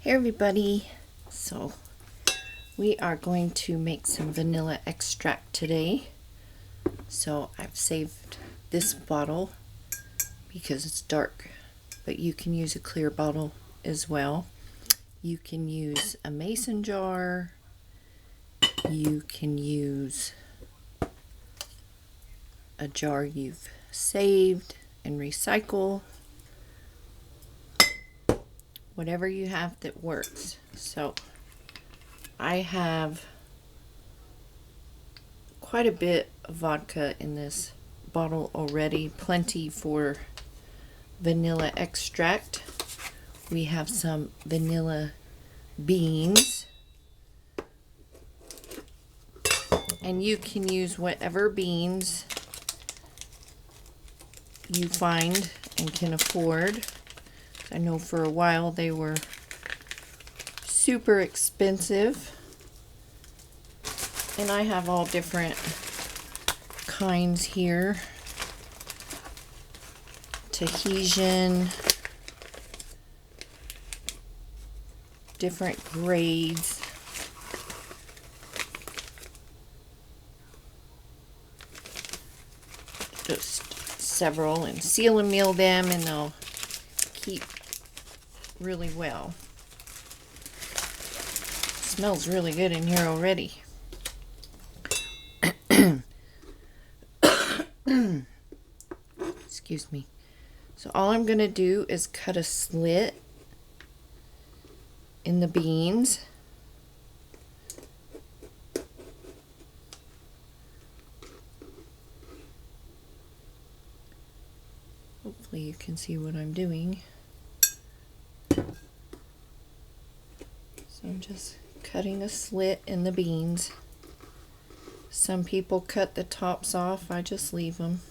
Hey everybody, so we are going to make some vanilla extract today. So I've saved this bottle because it's dark, but you can use a clear bottle as well. You can use a mason jar, you can use a jar you've saved and recycle. Whatever you have that works. So I have quite a bit of vodka in this bottle already, plenty for vanilla extract. We have some vanilla beans, and you can use whatever beans you find and can afford. I know for a while they were super expensive, and I have all different kinds here. Tahitian, different grades. Just several, and seal and meal them, and they'll keep really well. Smells really good in here already. Excuse me. So all I'm going to do is cut a slit in the beans. Hopefully you can see what I'm doing. So I'm just cutting a slit in the beans. Some people cut the tops off. I just leave them.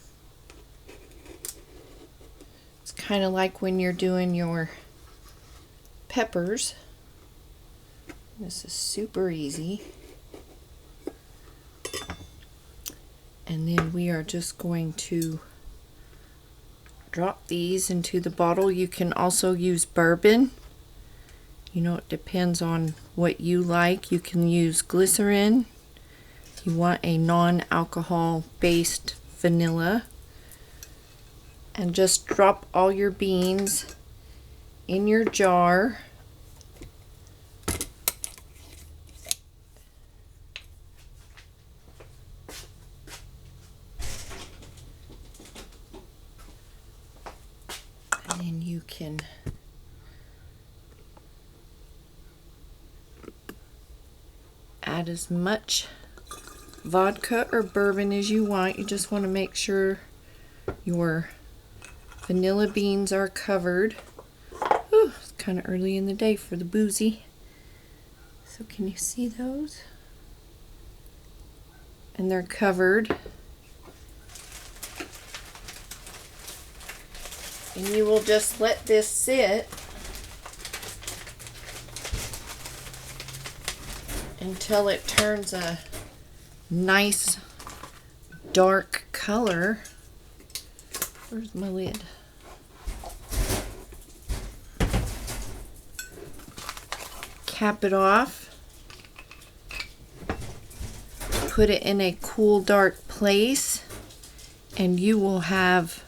It's kind of like when you're doing your peppers. This is super easy. And then we are just going to drop these into the bottle. You can also use bourbon. You know, it depends on what you like. You can use glycerin. You want a non-alcohol based vanilla. And just drop all your beans in your jar. And then you can add as much vodka or bourbon as you want. You just want to make sure your vanilla beans are covered. Ooh, it's kind of early in the day for the boozy. So can you see those? And they're covered. And you will just let this sit until it turns a nice dark color. Where's my lid? Cap it off. Put it in a cool, dark place, and you will have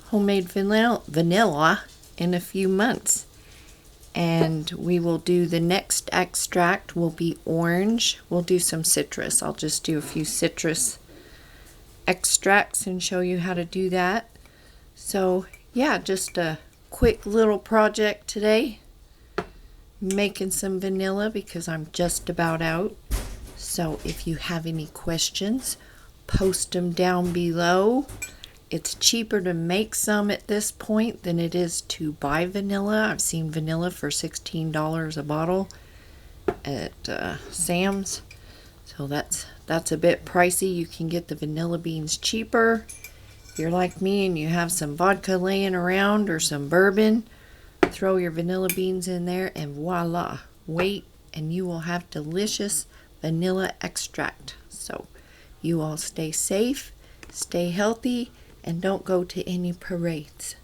homemade vanilla in a few months. And we will do the next extract will be orange. We'll do some citrus. I'll just do a few citrus extracts and show you how to do that. So yeah, just a quick little project today, making some vanilla because I'm just about out. So if you have any questions, post them down below. It's cheaper to make some at this point than it is to buy vanilla. I've seen vanilla for $16 a bottle at Sam's. So that's a bit pricey. You can get the vanilla beans cheaper. If you're like me and you have some vodka laying around or some bourbon, throw your vanilla beans in there and voila. Wait and you will have delicious vanilla extract. So you all stay safe, stay healthy, and don't go to any parades.